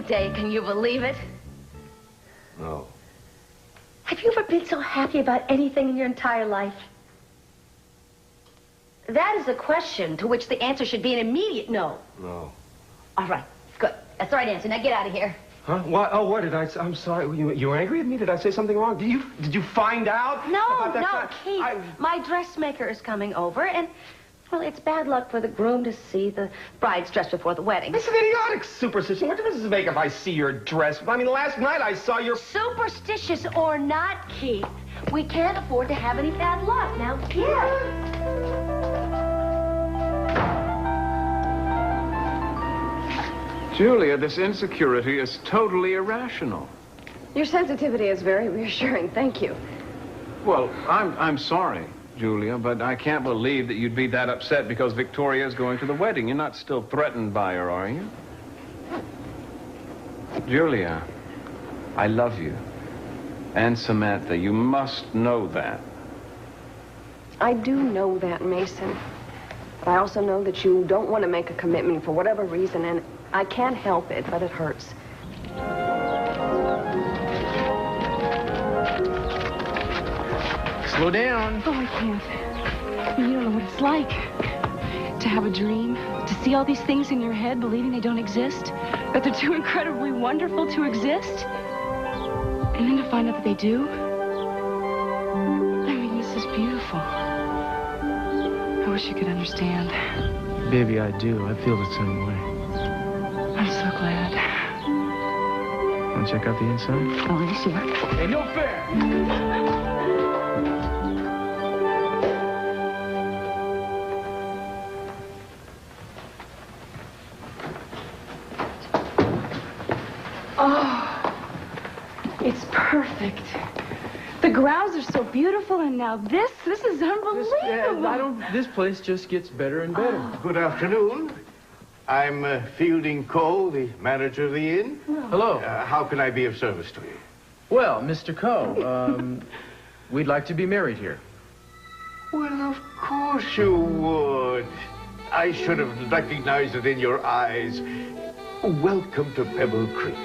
today. Can you believe it? No. Have you ever been so happy about anything in your entire life? That is a question to which the answer should be an immediate no. No. All right, good. That's the right answer. Now get out of here. Huh? What? Oh, what did I say? I'm sorry. You were angry at me? Did I say something wrong? Did you find out? No, about Keith. My dressmaker is coming over, and, well, it's bad luck for the groom to see the bride's dress before the wedding. It's an idiotic superstition. What difference does it make if I see your dress? I mean, last night I saw your... Superstitious or not, Keith, we can't afford to have any bad luck. Now, here. Julia, this insecurity is totally irrational. Your sensitivity is very reassuring. Thank you. Well, I'm sorry, Julia, but I can't believe that you'd be that upset because Victoria is going to the wedding. You're not still threatened by her, are you? Julia, I love you. And Samantha, you must know that. I do know that, Mason. But I also know that you don't want to make a commitment for whatever reason, and I can't help it, but it hurts. Slow down. Oh, I can't. You don't know what it's like to have a dream, to see all these things in your head, believing they don't exist, that they're too incredibly wonderful to exist, and then to find out that they do. I mean, this is beautiful. I wish you could understand. Baby, I do. I feel the same way. I'm so glad. Want to check out the inside? Oh, sure. Hey, no fair! Oh, it's perfect. The grounds are so beautiful, and now this is unbelievable. This place just gets better and better. Good afternoon. I'm Fielding Coe, the manager of the inn. Hello. How can I be of service to you? Well, Mr. Coe, we'd like to be married here. Well, of course you would. I should have recognized it in your eyes. Welcome to Pebble Creek.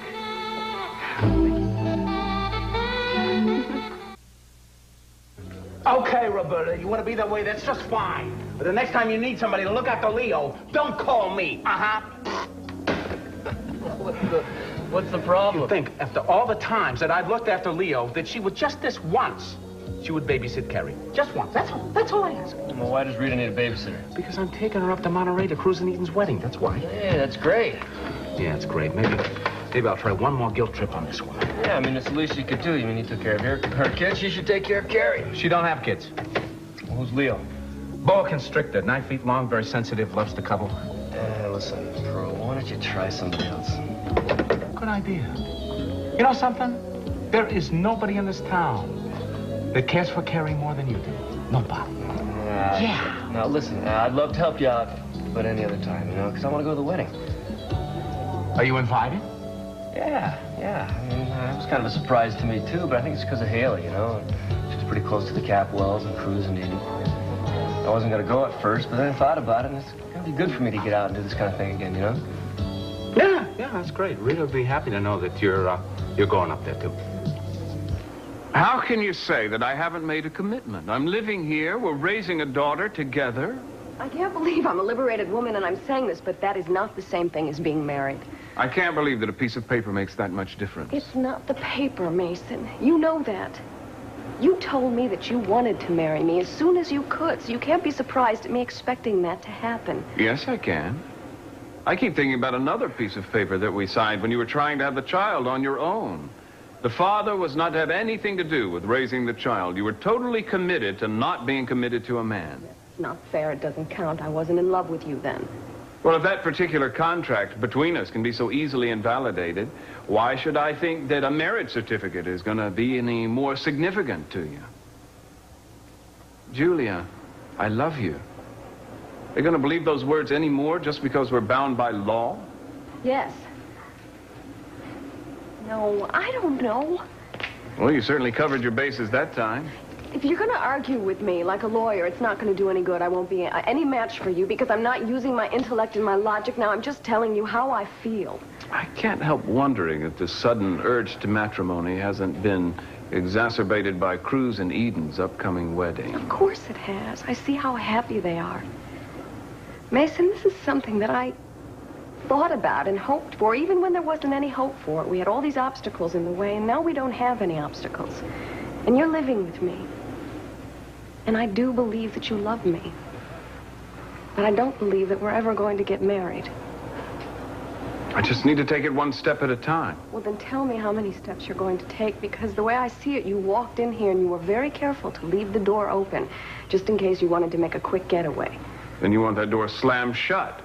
Okay, Roberta, you want to be that way, that's just fine. But the next time you need somebody to look after Leo, don't call me. What's the problem? You think, after all the times that I've looked after Leo, that she would just this once, she would babysit Carrie. Just once. That's all I ask. Well, why does Rita need a babysitter? Because I'm taking her up to Monterey to Cruz and Eden's wedding, that's why. Yeah, that's great. Yeah, it's great. Maybe I'll try one more guilt trip on this one. Yeah, I mean, it's the least you could do. You mean you took care of her kids? You should take care of Carrie. She don't have kids. Well, who's Leo? Boa constrictor, 9 feet long, very sensitive, loves to cuddle. Listen, Pearl, why don't you try somebody else? Good idea. You know something? There is nobody in this town that cares for Carrie more than you do. Nobody. Yeah. Now, listen, I'd love to help you out, but any other time, you know, because I want to go to the wedding. Are you invited? Yeah. I mean, it was kind of a surprise to me, too, but I think it's because of Haley, you know. She's pretty close to the Capwells and Cruz and Eden. I wasn't going to go at first, but then I thought about it, and it's going to be good for me to get out and do this kind of thing again, you know? Yeah, that's great. Rita will be happy to know that you're going up there, too. How can you say that I haven't made a commitment? I'm living here, we're raising a daughter together. I can't believe I'm a liberated woman and I'm saying this, but that is not the same thing as being married. I can't believe that a piece of paper makes that much difference. It's not the paper, Mason. You know that. You told me that you wanted to marry me as soon as you could, so you can't be surprised at me expecting that to happen. Yes, I can. I keep thinking about another piece of paper that we signed when you were trying to have the child on your own. The father was not to have anything to do with raising the child. You were totally committed to not being committed to a man. It's not fair. It doesn't count. I wasn't in love with you then. Well, if that particular contract between us can be so easily invalidated, why should I think that a marriage certificate is going to be any more significant to you? Julia, I love you. They're going to believe those words anymore just because we're bound by law? Yes. No, I don't know. Well, you certainly covered your bases that time. If you're going to argue with me like a lawyer, it's not going to do any good. I won't be any match for you because I'm not using my intellect and my logic now. I'm just telling you how I feel. I can't help wondering if this sudden urge to matrimony hasn't been exacerbated by Cruz and Eden's upcoming wedding. Of course it has. I see how happy they are. Mason, this is something that I thought about and hoped for, even when there wasn't any hope for it. We had all these obstacles in the way, and now we don't have any obstacles. And you're living with me. And I do believe that you love me. But I don't believe that we're ever going to get married. I just need to take it one step at a time. Well, then tell me how many steps you're going to take, because the way I see it, you walked in here and you were very careful to leave the door open, just in case you wanted to make a quick getaway. Then you want that door slammed shut.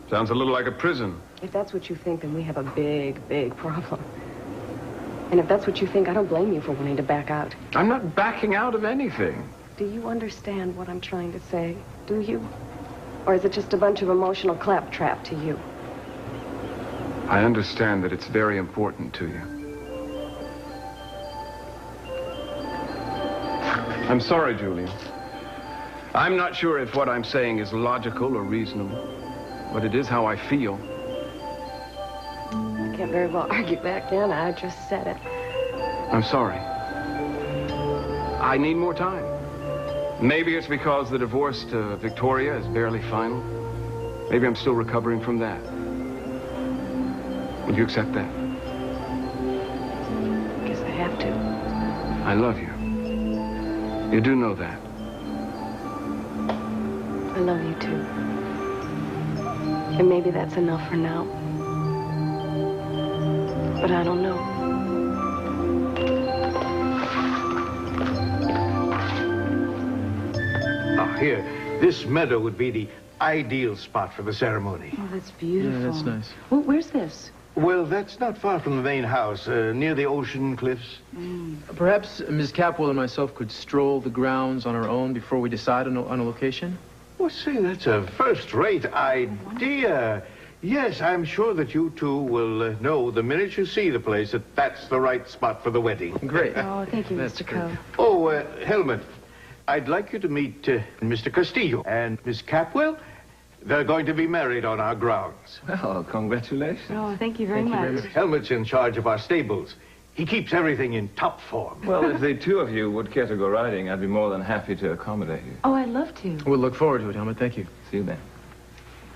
Sounds a little like a prison. If that's what you think, then we have a big, big problem. And if that's what you think, I don't blame you for wanting to back out. I'm not backing out of anything. Do you understand what I'm trying to say? Do you? Or is it just a bunch of emotional claptrap to you? I understand that it's very important to you. I'm sorry, Julian. I'm not sure if what I'm saying is logical or reasonable, but it is how I feel. I can't very well argue back then. I just said it. I'm sorry. I need more time. Maybe it's because the divorce to Victoria is barely final. Maybe I'm still recovering from that. Will you accept that? I guess I have to. I love you. You do know that. I love you too. And maybe that's enough for now. But I don't know. Here, this meadow would be the ideal spot for the ceremony. Oh, that's beautiful. Yeah, that's nice. Well, where's this? Well, that's not far from the main house, near the ocean cliffs. Perhaps Ms. Capwell and myself could stroll the grounds on our own before we decide on a location? Well, say, that's a first-rate idea. Yes, I'm sure that you two will know the minute you see the place that that's the right spot for the wedding. Great. Oh, thank you, That's Mr. great. Coe. Oh, Helmut, I'd like you to meet Mr. Castillo and Miss Capwell. They're going to be married on our grounds. Well, congratulations. Oh, thank you very much. Helmut's in charge of our stables. He keeps everything in top form. Well, if the two of you would care to go riding, I'd be more than happy to accommodate you. Oh, I'd love to. We'll look forward to it, Helmut. Thank you. See you then.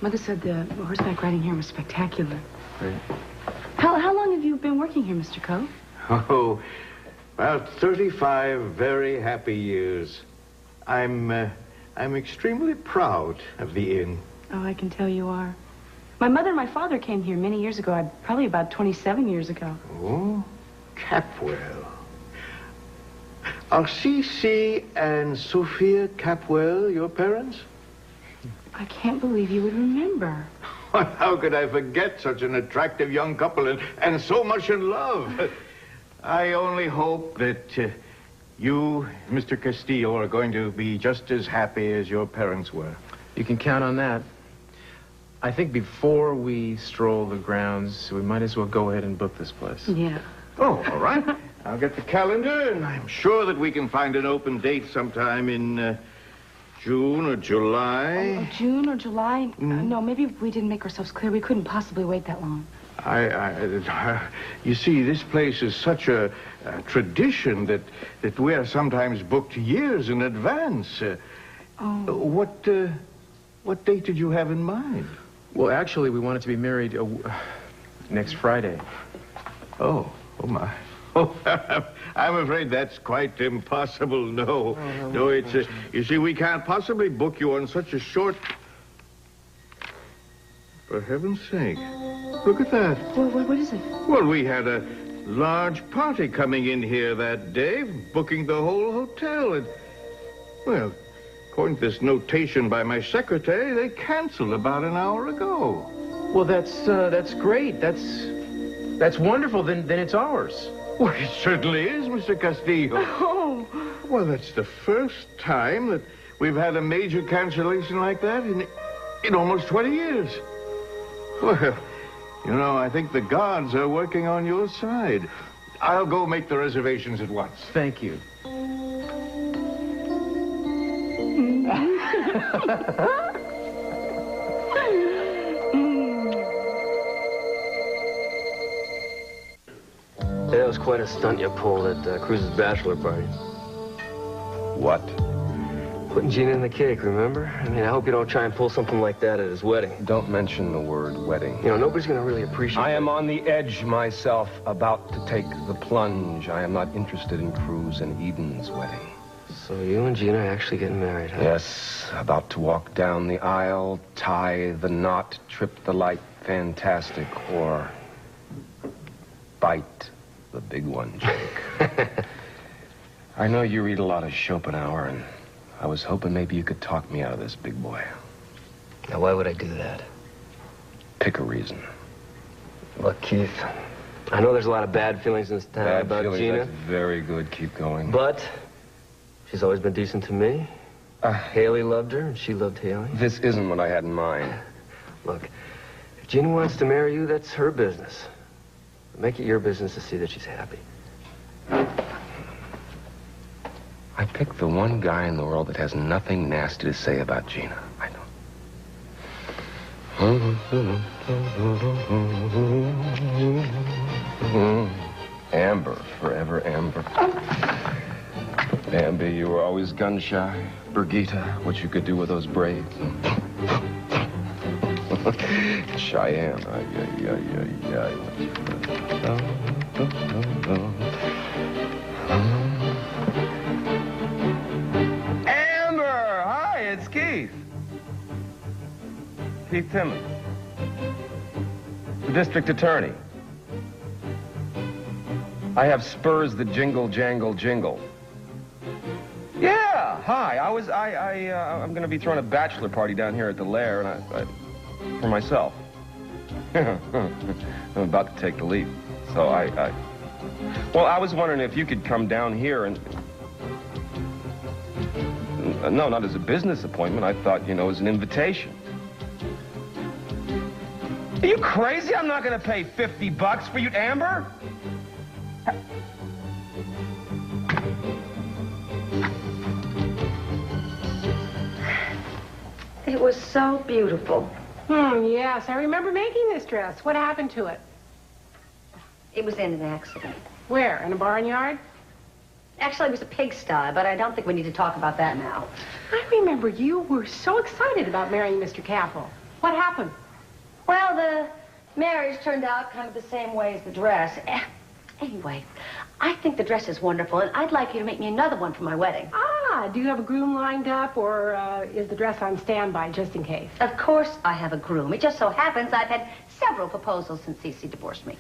Mother said the horseback riding here was spectacular. Great. How long have you been working here, Mr. Coe? Oh, about 35 very happy years. I'm extremely proud of the inn. Oh, I can tell you are. My mother and my father came here many years ago, probably about 27 years ago. Oh, Capwell. Are C.C. and Sophia Capwell your parents? I can't believe you would remember. How could I forget such an attractive young couple and so much in love? I only hope that you, Mr. Castillo, are going to be just as happy as your parents were. You can count on that. I think before we stroll the grounds, we might as well go ahead and book this place. Yeah. Oh, all right. I'll get the calendar, and I'm sure that we can find an open date sometime in June or July. Oh, June or July? No, maybe we didn't make ourselves clear. We couldn't possibly wait that long. You see, this place is such a tradition that we are sometimes booked years in advance. What date did you have in mind? Well, actually, we wanted to be married next Friday. Oh my. Oh, I'm afraid that's quite impossible. No, it's you see, we can't possibly book you on such a short. For heaven's sake, look at that. What is it? Well, we had a large party coming in here that day, booking the whole hotel. And, well, according to this notation by my secretary, they canceled about an hour ago. Well, that's great. That's wonderful. Then it's ours. Well, it certainly is, Mr. Castillo. Oh. Well, that's the first time that we've had a major cancellation like that in almost 20 years. Well, you know, I think the gods are working on your side. I'll go make the reservations at once. Thank you. Yeah, it was quite a stunt you pulled at Cruz's bachelor party. What? Putting Gina in the cake, remember? I mean, I hope you don't try and pull something like that at his wedding. Don't mention the word wedding. You know, nobody's gonna really appreciate it. I am on the edge myself, about to take the plunge. I am not interested in Cruz and Eden's wedding. So you and Gina are actually getting married, huh? Yes, about to walk down the aisle, tie the knot, trip the light, fantastic, or bite the big one, Jake. I know you read a lot of Schopenhauer, and I was hoping maybe you could talk me out of this, big boy. Now, why would I do that? Pick a reason. Look, Keith, I know there's a lot of bad feelings in this town Bad about feelings, Gina. that's very good. Keep going. But she's always been decent to me. Haley loved her, and she loved Haley. This isn't what I had in mind. Look, if Gina wants to marry you, that's her business. Make it your business to see that she's happy. I picked the one guy in the world that has nothing nasty to say about Gina. I know. Amber, forever Amber. Bambi, you were always gun-shy. Brigitte, what you could do with those braids. Cheyenne, Amber! Hi, it's Keith. Keith Timmons. The district attorney. I have spurs that jingle, jangle, jingle. Yeah, hi. I'm going to be throwing a bachelor party down here at the Lair, and for myself. I'm about to take the leap. So well, I was wondering if you could come down here and... No, not as a business appointment. I thought, you know, as an invitation. Are you crazy? I'm not going to pay $50 for you, Amber. It was so beautiful. Yes, I remember making this dress. What happened to it? It was in an accident. Where? In a barnyard? Actually, it was a pigsty, but I don't think we need to talk about that now. I remember you were so excited about marrying Mr. Capel. What happened? Well, the marriage turned out kind of the same way as the dress. Anyway, I think the dress is wonderful, and I'd like you to make me another one for my wedding. Do you have a groom lined up, or is the dress on standby just in case? Of course I have a groom. It just so happens I've had several proposals since Cece divorced me.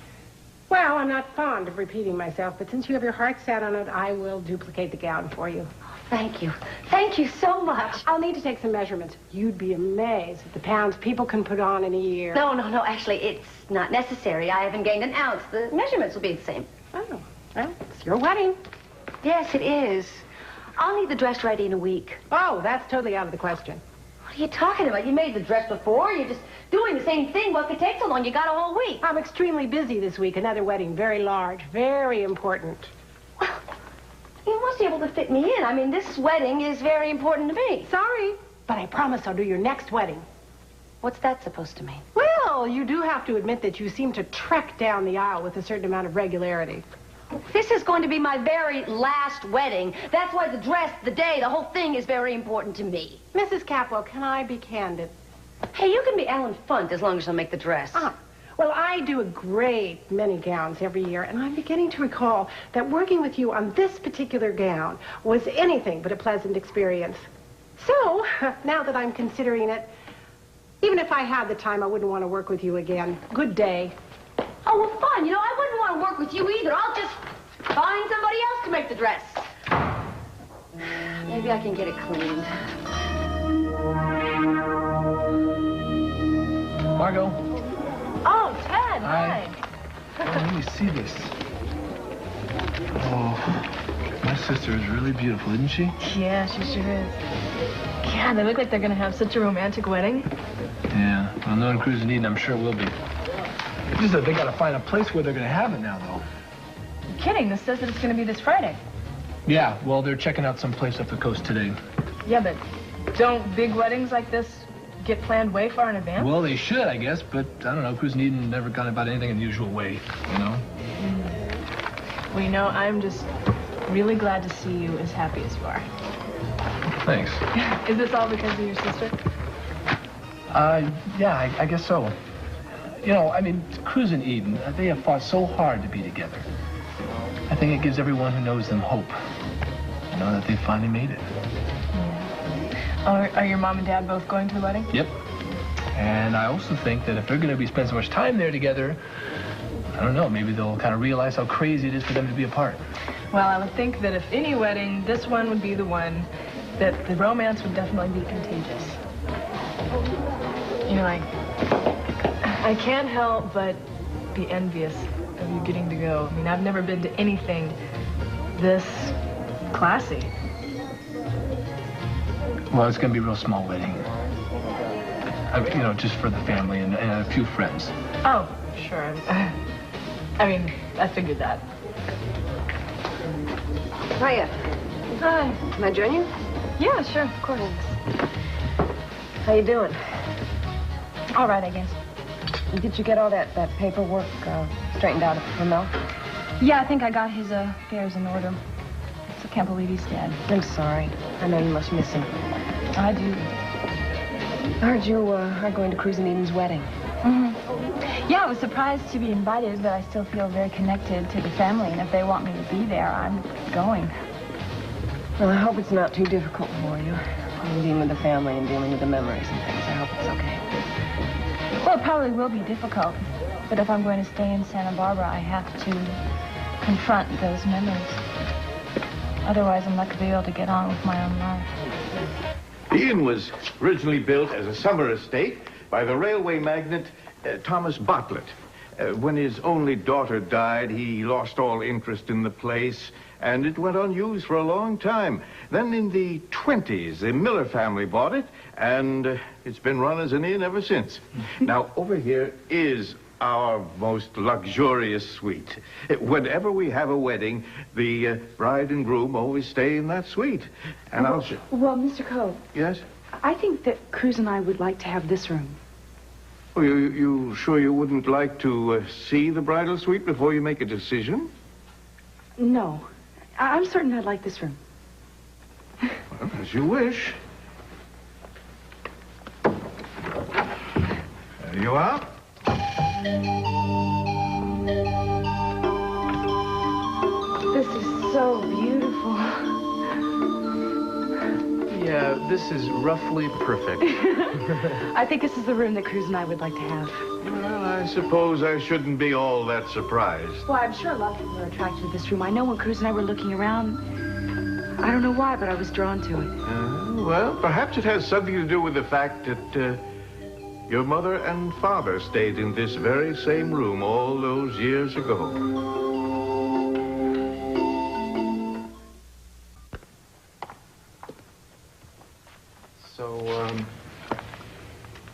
Well, I'm not fond of repeating myself, but since you have your heart set on it, I will duplicate the gown for you. Thank you. Thank you so much. I'll need to take some measurements. You'd be amazed at the pounds people can put on in a year. No. Actually, it's not necessary. I haven't gained an ounce. The measurements will be the same. Oh, well, it's your wedding. Yes, it is. I'll need the dress ready in a week. Oh, that's totally out of the question. What are you talking about? You made the dress before. You're just doing the same thing. What could take so long? You got a whole week. I'm extremely busy this week. Another wedding, very large, very important. Well, you must be able to fit me in. I mean, this wedding is very important to me. Sorry, but I promise I'll do your next wedding. What's that supposed to mean? Well, you do have to admit that you seem to trek down the aisle with a certain amount of regularity. This is going to be my very last wedding. That's why the dress, the day, the whole thing is very important to me. Mrs. Capwell, can I be candid? Hey, you can be Ellen Funt as long as you'll make the dress. Well, I do a great many gowns every year, and I'm beginning to recall that working with you on this particular gown was anything but a pleasant experience. So, now that I'm considering it, even if I had the time, I wouldn't want to work with you again. Good day. Oh, well, fine. You know, I wouldn't want to work with you either. I'll just find somebody else to make the dress. Maybe I can get it cleaned. Margot. Oh, Ted, hi. Oh, let me see this. Oh, my sister is really beautiful, isn't she? Yeah, she sure is. God, they look like they're gonna have such a romantic wedding. Yeah, well, knowing Cruz and Eden, I'm sure it will be. It's just that they gotta find a place where they're gonna have it now, though. You're kidding. This says that it's gonna be this Friday. Yeah, well, they're checking out some place up the coast today. Yeah, but Don't big weddings like this get planned way far in advance? Well, they should, I guess, but I don't know. Cruz and Eden never gone about anything in the usual way, you know? Well, you know, I'm just really glad to see you as happy as you are. Thanks. Is this all because of your sister? Yeah, I guess so. You know, I mean, Cruz and Eden, they have fought so hard to be together. I think it gives everyone who knows them hope. You know, that they finally made it. Yeah. Are your mom and dad both going to the wedding? Yep. And I also think that if they're going to be spending so much time there together, I don't know, maybe they'll kind of realize how crazy it is for them to be apart. Well, I would think that if any wedding, this one would be the one that the romance would definitely be contagious. You know, I can't help but be envious of you getting to go. I mean, I've never been to anything this classy. Well, it's going to be a real small wedding. You know, just for the family and a few friends. Oh, sure. I mean, I figured that. Hiya. Hi. Can I join you? Yeah, sure, of course. How you doing? All right, I guess. Did you get all that paperwork straightened out for Mel? Yeah, I think I got his affairs in order. So I can't believe he's dead. I'm sorry. I know you must miss him. I do. I heard you are going to Cruz and Eden's wedding. Mm-hmm. Yeah, I was surprised to be invited, but I still feel very connected to the family, and if they want me to be there, I'm going. Well, I hope it's not too difficult for you. Dealing with the family and dealing with the memories and things. I hope it's okay. Well, it probably will be difficult, but if I'm going to stay in Santa Barbara, I have to confront those memories. Otherwise, I'm not going to be able to get on with my own life. The inn was originally built as a summer estate by the railway magnate Thomas Bartlett. When his only daughter died, he lost all interest in the place, and it went unused for a long time. Then in the 20s, the Miller family bought it, and it's been run as an inn ever since. Now, over here is our most luxurious suite. Whenever we have a wedding, the bride and groom always stay in that suite. And I'll show... Well, Mr. Cove. Yes? I think that Cruz and I would like to have this room. Oh, you sure you wouldn't like to see the bridal suite before you make a decision? No. I'm certain I'd like this room. Well, as you wish. There you are. This is so beautiful. Yeah, this is roughly perfect. I think this is the room that Cruz and I would like to have. Well, I suppose I shouldn't be all that surprised. Well, I'm sure a lot of people are attracted to this room. I know when Cruz and I were looking around, I don't know why, but I was drawn to it. Well, perhaps it has something to do with the fact that your mother and father stayed in this very same room all those years ago. So,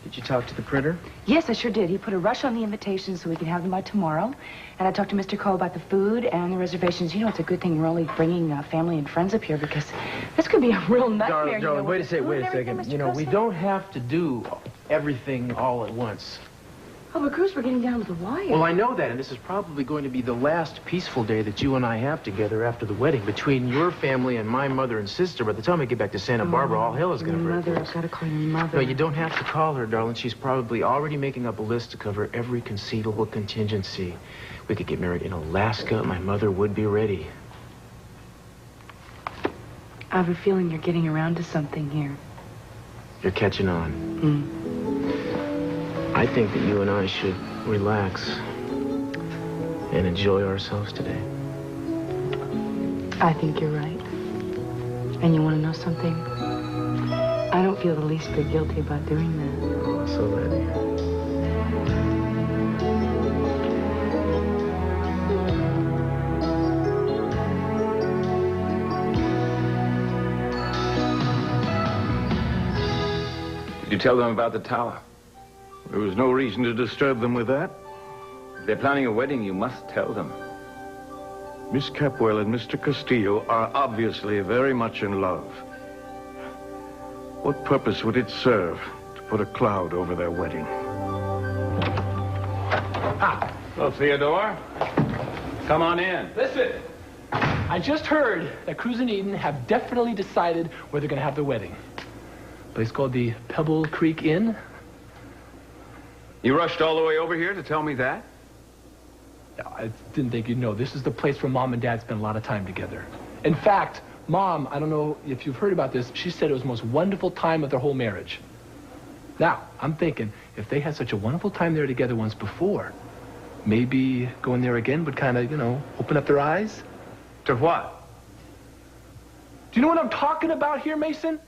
did you talk to the printer? Yes, I sure did. He put a rush on the invitations so we can have them by tomorrow. And I talked to Mr. Cole about the food and the reservations. You know, it's a good thing we're only bringing family and friends up here because this could be a real nightmare. Darling, wait a second. You know, we don't have to do everything all at once. Oh, but Cruz, we're getting down to the wire. Well, I know that, and this is probably going to be the last peaceful day that you and I have together after the wedding. Between your family and my mother and sister, by the time we get back to Santa Barbara, all hell is going to break loose. Mother, I've got to call your mother. No, you don't have to call her, darling. She's probably already making up a list to cover every conceivable contingency. We could get married in Alaska. My mother would be ready. I have a feeling you're getting around to something here. You're catching on. I think that you and I should relax and enjoy ourselves today. I think you're right. And you want to know something? I don't feel the least bit guilty about doing that. Oh, so glad to hear. Did you tell them about the tower? There was no reason to disturb them with that. If they're planning a wedding, you must tell them. Miss Capwell and Mr. Castillo are obviously very much in love. What purpose would it serve to put a cloud over their wedding? Hello, Theodore. Come on in. Listen, I just heard that Cruz and Eden have definitely decided where they're going to have their wedding. A place called the Pebble Creek Inn. You rushed all the way over here to tell me that? I didn't think you'd know. This is the place where Mom and Dad spend a lot of time together. In fact, Mom, I don't know if you've heard about this, she said it was the most wonderful time of their whole marriage. Now, I'm thinking, if they had such a wonderful time there together once before, maybe going there again would kind of, you know, open up their eyes. To what? Do you know what I'm talking about here, Mason?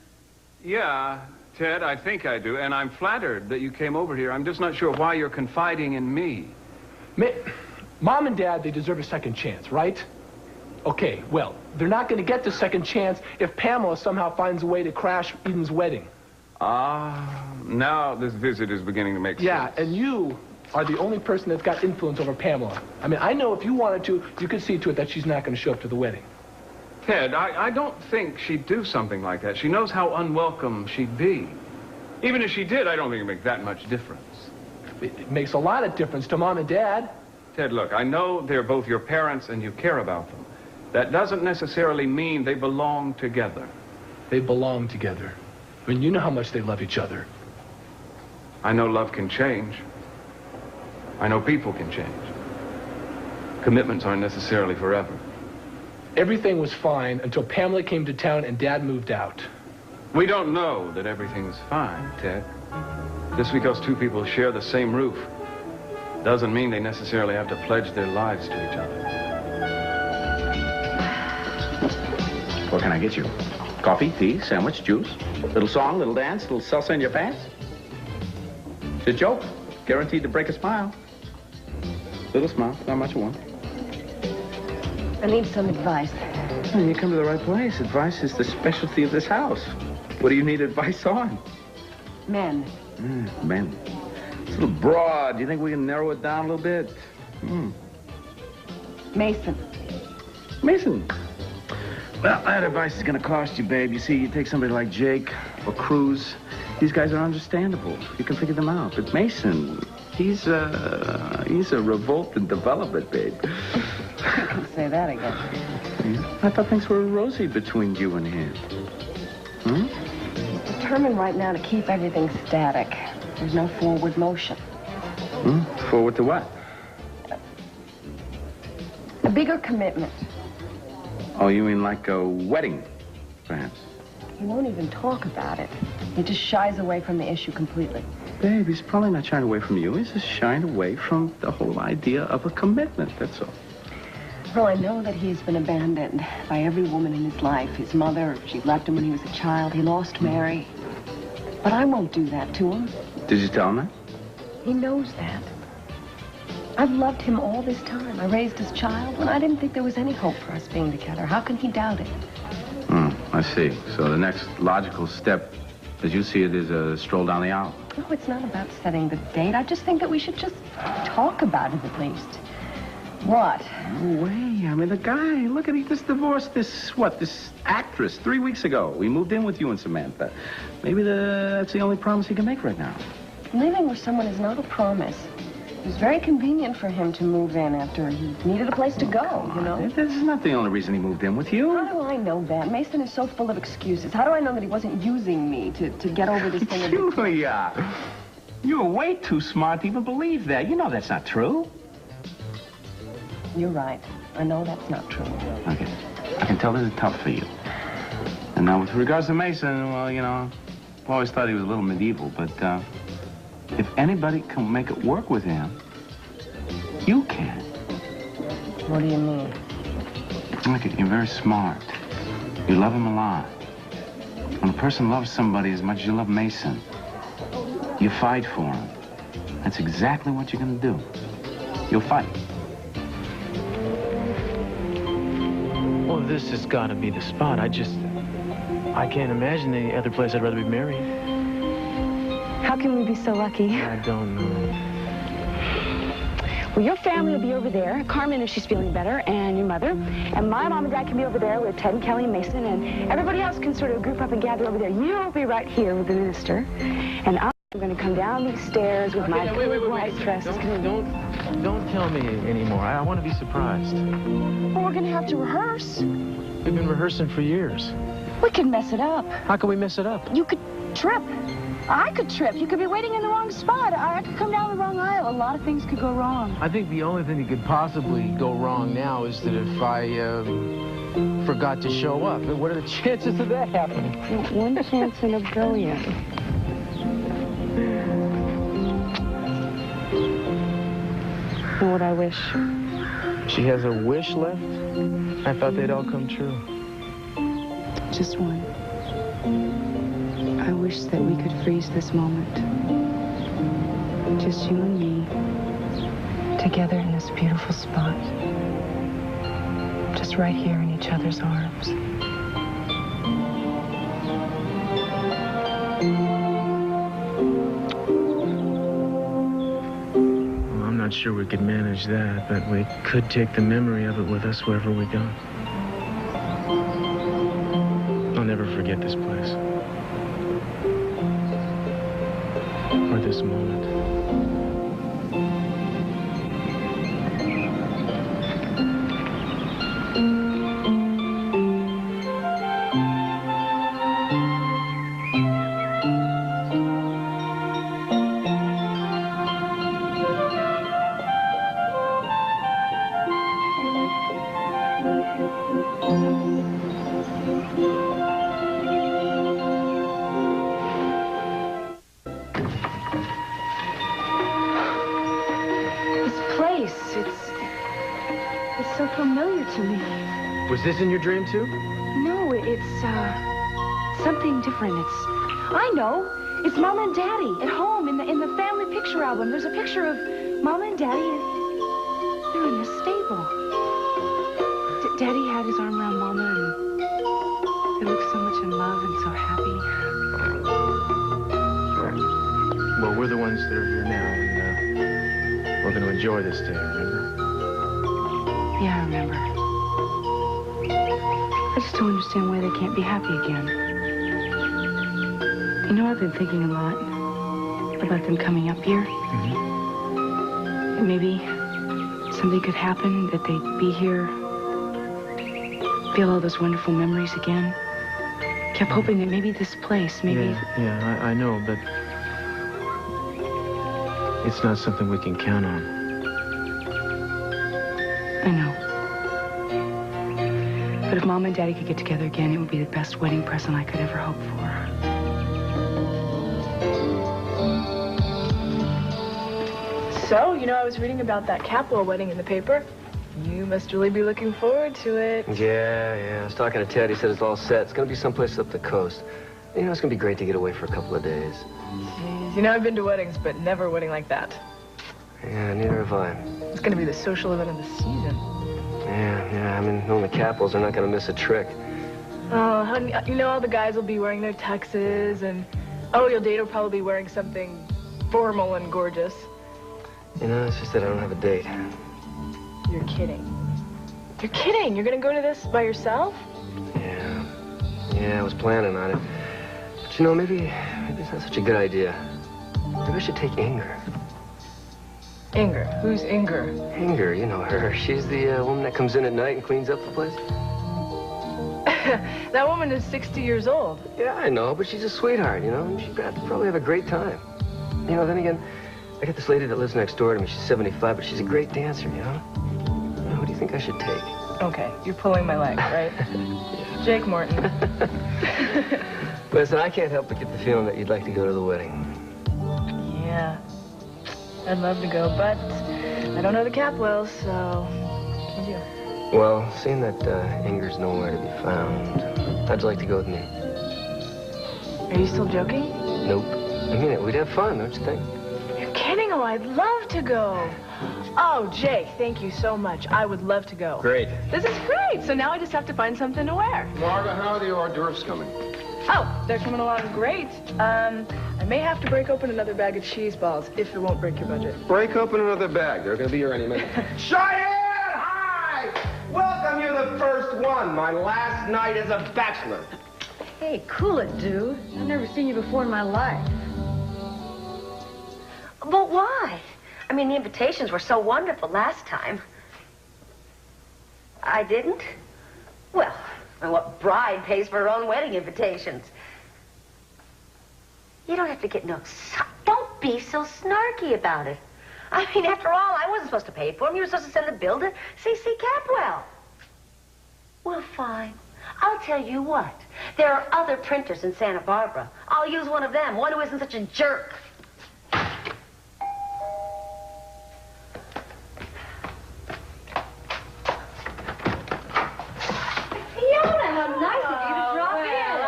Yeah, Ted, I think I do, and I'm flattered that you came over here. I'm just not sure why you're confiding in me. Mom and Dad, they deserve a second chance, right? Okay, well, they're not going to get the second chance if Pamela somehow finds a way to crash Eden's wedding. Now this visit is beginning to make sense. Yeah, and you are the only person that's got influence over Pamela. I mean, I know if you wanted to, you could see to it that she's not going to show up to the wedding. Ted, I don't think she'd do something like that. She knows how unwelcome she'd be. Even if she did, I don't think it'd make that much difference. It makes a lot of difference to Mom and Dad. Ted, look, I know they're both your parents and you care about them. That doesn't necessarily mean they belong together. They belong together. I mean, you know how much they love each other. I know love can change. I know people can change. Commitments aren't necessarily forever. Everything was fine until Pamela came to town and Dad moved out. We don't know that everything's fine, Ted. Just because two people share the same roof doesn't mean they necessarily have to pledge their lives to each other. What can I get you? Coffee, tea, sandwich, juice? Little song, little dance, little salsa in your pants? It's a joke. Guaranteed to break a smile. Little smile, not much of one. I need some advice. Well, you come to the right place. Advice is the specialty of this house. What do you need advice on? Men. Men. It's a little broad. Do you think we can narrow it down a little bit? Mason. Mason. Well, that advice is going to cost you, babe. You see, you take somebody like Jake or Cruz. These guys are understandable. You can figure them out. But Mason, he's a revolt in development, babe. You can say that again. Yeah. I thought things were rosy between you and him. He's determined right now to keep everything static. There's no forward motion. Forward to what? A bigger commitment. Oh, you mean like a wedding, perhaps? He won't even talk about it. He just shies away from the issue completely. Babe, he's probably not shying away from you. He's just shying away from the whole idea of a commitment, that's all. Well, I know that he's been abandoned by every woman in his life. His mother, she left him when he was a child. He lost Mary. But I won't do that to him. Did you tell him that? He knows that. I've loved him all this time. I raised his child when I didn't think there was any hope for us being together. How can he doubt it? I see. So the next logical step, as you see it, is a stroll down the aisle. No, it's not about setting the date. I just think that we should just talk about it at least. What? No way. I mean, the guy, look at, he just divorced this actress 3 weeks ago. We moved in with you and Samantha. Maybe that's the only promise he can make right now. Living with someone is not a promise. It was very convenient for him to move in after he needed a place to go, you know? This is not the only reason he moved in with you. How do I know that? Mason is so full of excuses. How do I know that he wasn't using me to get over this thing? Julia, you're way too smart to even believe that. You know that's not true. You're right. I know that's not true. Okay. I can tell this is tough for you. And now with regards to Mason, well, you know, I've always thought he was a little medieval, but if anybody can make it work with him, you can. What do you mean? Look, you're very smart. You love him a lot. When a person loves somebody as much as you love Mason, you fight for him. That's exactly what you're going to do. You'll fight. Well, this has got to be the spot. I can't imagine any other place I'd rather be married. How can we be so lucky? I don't know. Well, your family will be over there, Carmen if she's feeling better, and your mother. And my mom and dad can be over there with Ted and Kelly and Mason, and everybody else can sort of group up and gather over there. You'll be right here with the minister. And I'm going to come down these stairs with my white dress. Don't tell me anymore. I want to be surprised. Well, we're going to have to rehearse. We've been rehearsing for years. We could mess it up. How can we mess it up? You could trip. I could trip. You could be waiting in the wrong spot. I could come down the wrong aisle. A lot of things could go wrong. I think the only thing that could possibly go wrong now is that if I forgot to show up. What are the chances of that happening? One chance in a billion. What I wish. She has a wish left? I thought they'd all come true. Just one. I wish that we could freeze this moment. Just you and me, together in this beautiful spot. Just right here in each other's arms. Well, I'm not sure we could manage that, but we could take the memory of it with us wherever we go. I'll never forget this place. Or this moment. It's so familiar to me. Was this in your dream, too? No, it's, something different. I know. It's Mama and Daddy at home in the family picture album. There's a picture of Mama and Daddy, and they're in the stable. Daddy had his arm around Mama, and they looked so much in love and so happy. Well, we're the ones that are here now, and we're going to enjoy this day, remember? Yeah, I remember. I just don't understand why they can't be happy again. You know, I've been thinking a lot about them coming up here. Mm-hmm. Maybe something could happen, that they'd be here, feel all those wonderful memories again. Kept hoping that maybe this place, maybe... Yeah, I know, but it's not something we can count on. I know. But if Mom and Daddy could get together again, it would be the best wedding present I could ever hope for. So, you know, I was reading about that Capwell wedding in the paper. You must really be looking forward to it. Yeah. I was talking to Ted. He said it's all set. It's going to be someplace up the coast. You know, it's going to be great to get away for a couple of days. Jeez, you know, I've been to weddings, but never a wedding like that. Yeah, neither have I. It's going to be the social event of the season. Yeah. I mean, knowing the Capwells are not going to miss a trick. Oh, honey, you know, all the guys will be wearing their tuxes, and, oh, your date will probably be wearing something formal and gorgeous. You know, it's just that I don't have a date. You're kidding. You're kidding? You're going to go to this by yourself? Yeah, I was planning on it. But, you know, maybe it's not such a good idea. Maybe I should take Inger. Inger? Who's Inger? Inger, you know her. She's the woman that comes in at night and cleans up the place. That woman is 60 years old. Yeah, I know, but she's a sweetheart, you know. She'd probably have a great time. You know, then again, I got this lady that lives next door to me. She's 75, but she's a great dancer, you know. Who do you think I should take? Okay, you're pulling my leg, right? Yeah. Jake Morton. Listen, I can't help but get the feeling that you'd like to go to the wedding. Yeah. I'd love to go, but I don't know the Capwells, so can't do. Well, seeing that Inger's nowhere to be found, how'd you like to go with me? Are you still joking? Nope. I mean it. We'd have fun, don't you think? You're kidding. Oh, I'd love to go. Oh, Jake, thank you so much. I would love to go. Great. This is great. So now I just have to find something to wear. Marga, how are the hors d'oeuvres coming? Oh, they're coming along great. I may have to break open another bag of cheese balls if it won't break your budget. Break open another bag. They're going to be here any minute. Cheyenne! Hi! Welcome, you're the first one. My last night as a bachelor. Hey, cool it, dude. I've never seen you before in my life. But why? I mean, the invitations were so wonderful last time. I didn't? Well, what bride pays for her own wedding invitations? You don't have to get don't be so snarky about it. I mean, after all, I wasn't supposed to pay for them. You were supposed to send the bill to C.C. Capwell. Well, fine. I'll tell you what. There are other printers in Santa Barbara. I'll use one of them, one who isn't such a jerk.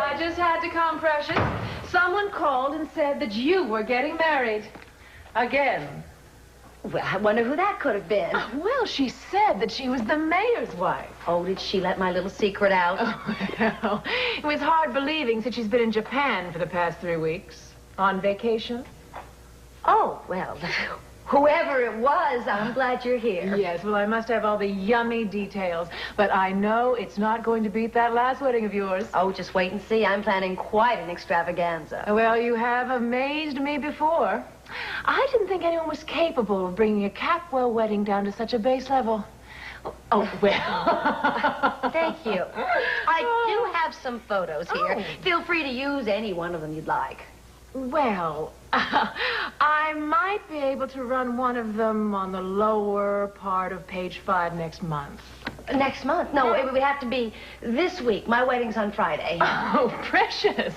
I just had to come, Precious. Someone called and said that you were getting married. Again. Well, I wonder who that could have been. Well, she said that she was the mayor's wife. Oh, did she let my little secret out? Oh, well, it was hard believing since she's been in Japan for the past 3 weeks. On vacation. Oh, well, whoever it was, I'm glad you're here. Yes, well, I must have all the yummy details. But I know it's not going to beat that last wedding of yours. Oh, just wait and see. I'm planning quite an extravaganza. Well, you have amazed me before. I didn't think anyone was capable of bringing a Capwell wedding down to such a base level. Oh, well. Thank you. I do have some photos here. Oh. Feel free to use any one of them you'd like. Well, I might be able to run one of them on the lower part of page 5 next month. Next month? No, it would have to be this week. My wedding's on Friday. Oh, Precious.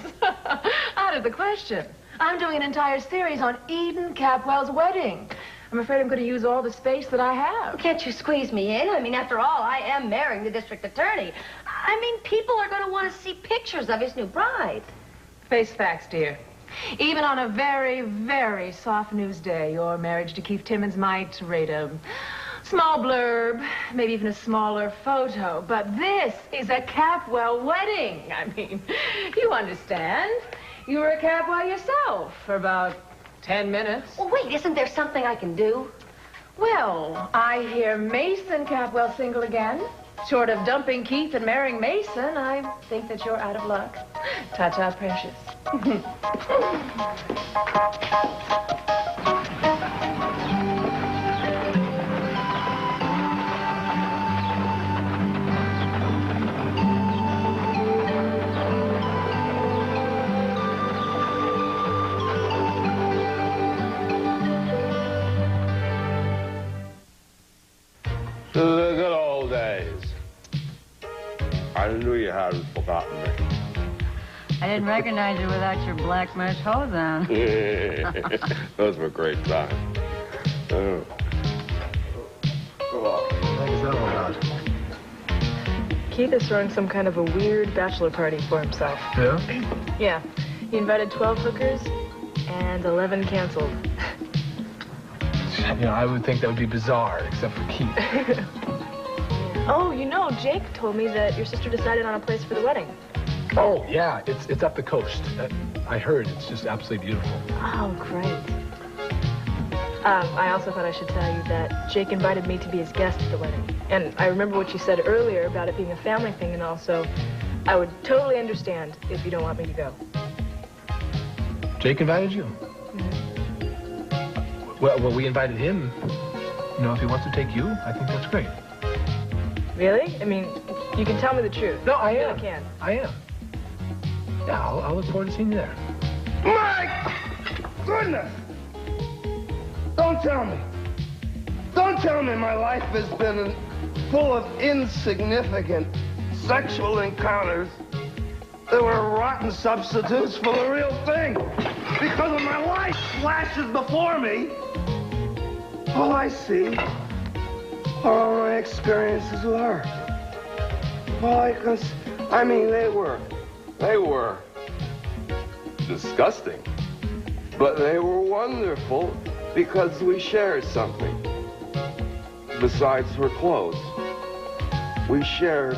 Out of the question. I'm doing an entire series on Eden Capwell's wedding. I'm afraid I'm going to use all the space that I have. Can't you squeeze me in? I mean, after all, I am marrying the district attorney. I mean, people are going to want to see pictures of his new bride. Face facts, dear. Even on a very, very soft news day, your marriage to Keith Timmons might rate a small blurb, maybe even a smaller photo. But this is a Capwell wedding. I mean, you understand. You were a Capwell yourself for about 10 minutes. Well, wait, isn't there something I can do? Well, I hear Mason Capwell's single again. Short of dumping Keith and marrying Mason, I think that you're out of luck. Ta-ta, Precious. To the good old days. I knew you hadn't forgotten me. I didn't recognize you without your black mesh hose on. Those were great times. Oh. What is that all about? Keith is throwing some kind of a weird bachelor party for himself. Yeah? Yeah. He invited 12 hookers, and 11 canceled. You know, I would think that would be bizarre, except for Keith. Oh, you know, Jake told me that your sister decided on a place for the wedding. Oh, yeah, it's up the coast. I heard it's just absolutely beautiful. Oh, great. I also thought I should tell you that Jake invited me to be his guest at the wedding. And I remember what you said earlier about it being a family thing, and also I would totally understand if you don't want me to go. Jake invited you? Well, we invited him. You know, if he wants to take you, I think that's great. Really? I mean, you can tell me the truth. No, I am. I can. I am. Yeah, I'll look forward to seeing you there. My goodness! Don't tell me. Don't tell me my life has been full of insignificant sexual encounters that were rotten substitutes for the real thing. Because when my life flashes before me, all I see are all my experiences with her. All I can see, I mean, they were disgusting. But they were wonderful because we shared something. Besides her clothes, we shared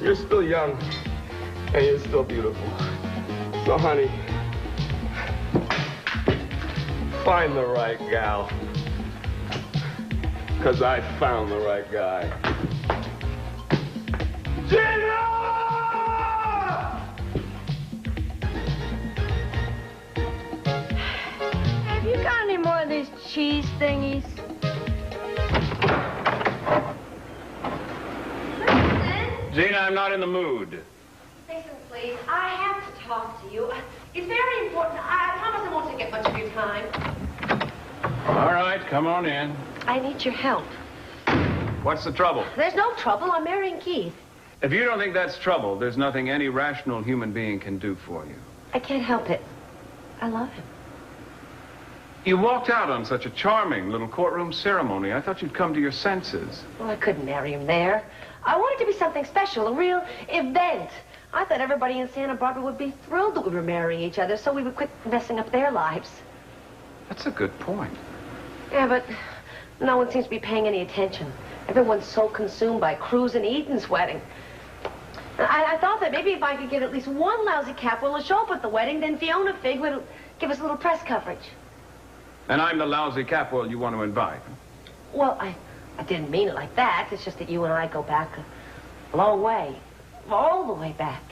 You're still young, and you're still beautiful. So, honey, find the right gal. Because I found the right guy. Gina! Have you got any more of these cheese thingies? Gina, I'm not in the mood. Listen, please. I have to talk to you. It's very important. I promise I won't take up much of your time. All right, come on in. I need your help. What's the trouble? There's no trouble. I'm marrying Keith. If you don't think that's trouble, there's nothing any rational human being can do for you. I can't help it. I love him. You walked out on such a charming little courtroom ceremony. I thought you'd come to your senses. Well, I couldn't marry him there. I wanted to be something special, a real event. I thought everybody in Santa Barbara would be thrilled that we were marrying each other, so we would quit messing up their lives. That's a good point. Yeah, but no one seems to be paying any attention. Everyone's so consumed by Cruz and Eden's wedding. I thought that maybe if I could get at least one lousy Capwell to show up at the wedding, then Fiona Figg would give us a little press coverage. And I'm the lousy Capwell you want to invite. Well, I didn't mean it like that. It's just that you and I go back a long way. All the way back.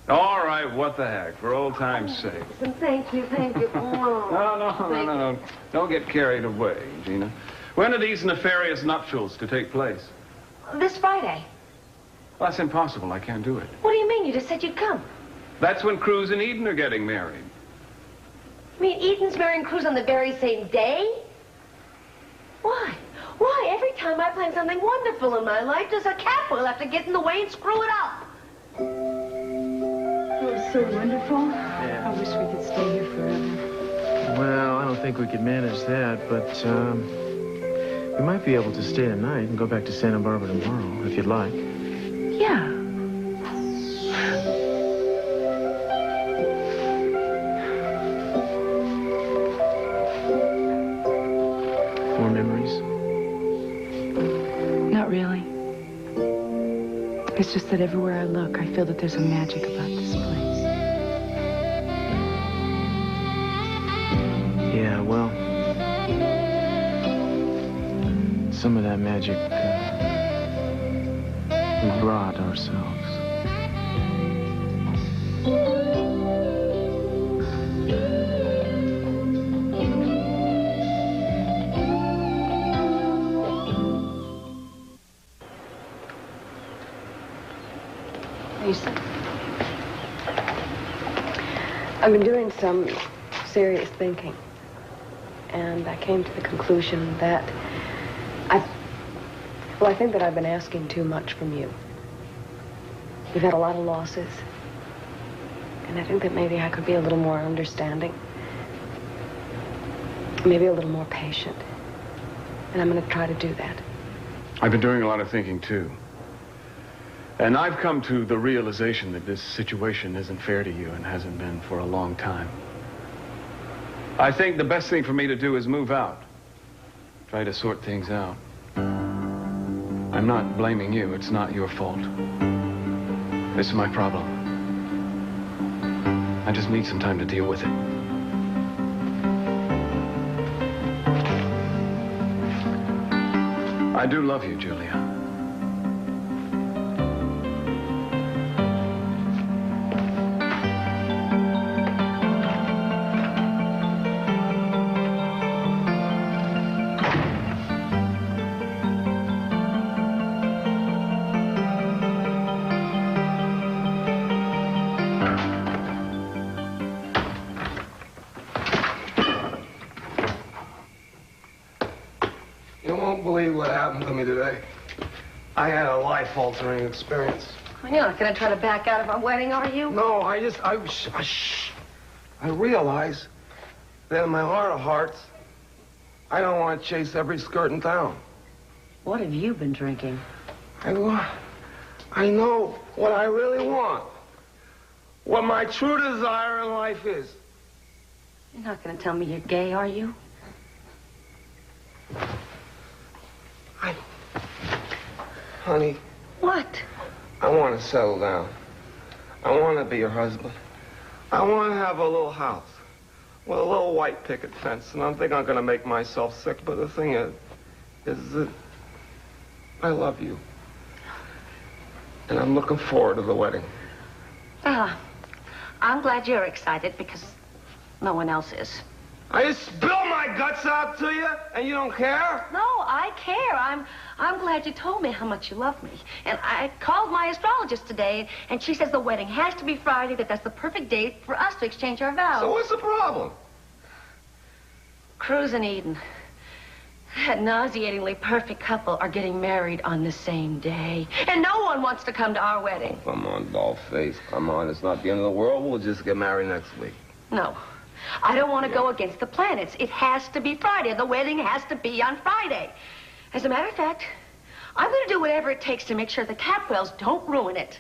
All right, what the heck, for old time's sake. Thank you, thank you. No. Don't get carried away, Gina. When are these nefarious nuptials to take place? This Friday. Well, that's impossible. I can't do it. What do you mean? You just said you'd come. That's when Cruz and Eden are getting married. You mean Eden's marrying Cruz on the very same day? Why? Why? Every time I plan something wonderful in my life, does a Capwell have to get in the way and screw it up? It was so wonderful. Yeah. I wish we could stay here forever. Well, I don't think we could manage that, but we might be able to stay tonight and go back to Santa Barbara tomorrow, if you'd like. Yeah. More memories? Not really. It's just that everywhere I look, I feel that there's a magic about this place. Yeah, well, some of that magic we brought ourselves. Lisa, I've been doing some serious thinking, and I came to the conclusion that I think that I've been asking too much from you. You've had a lot of losses, and I think that maybe I could be a little more understanding, maybe a little more patient, and I'm going to try to do that. I've been doing a lot of thinking, too. And I've come to the realization that this situation isn't fair to you and hasn't been for a long time. I think the best thing for me to do is move out. Try to sort things out. I'm not blaming you. It's not your fault. This is my problem. I just need some time to deal with it. I do love you, Julia. You won't believe what happened to me today. I had a life-altering experience. You're not going to try to back out of our wedding, are you? No, I realize that in my heart of hearts, I don't want to chase every skirt in town. What have you been drinking? I know what I really want. What my true desire in life is. You're not going to tell me you're gay, are you? Honey, What? I want to settle down. I want to be your husband. I want to have a little house with a little white picket fence, and I think I'm going to make myself sick, but the thing is that I love you. And I'm looking forward to the wedding. I'm glad you're excited because no one else is. I just spill my guts out to you, and you don't care? No, I care. I'm glad you told me how much you love me. And I called my astrologist today, and she says the wedding has to be Friday, that's the perfect date for us to exchange our vows. So what's the problem? Cruz and Eden, that nauseatingly perfect couple, are getting married on the same day. And no one wants to come to our wedding. Oh, come on, dollface. Come on, it's not the end of the world. We'll just get married next week. No. I don't want to go against the planets. It has to be Friday. The wedding has to be on Friday. As a matter of fact, I'm going to do whatever it takes to make sure the Capwells don't ruin it.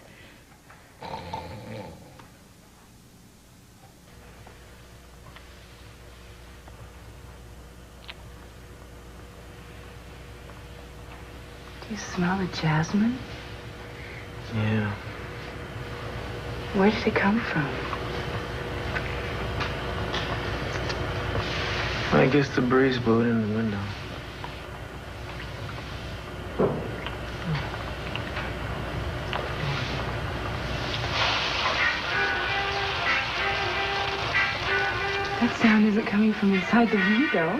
Do you smell the jasmine? Yeah. Where did it come from? I guess the breeze blew it in the window. That sound isn't coming from inside the window.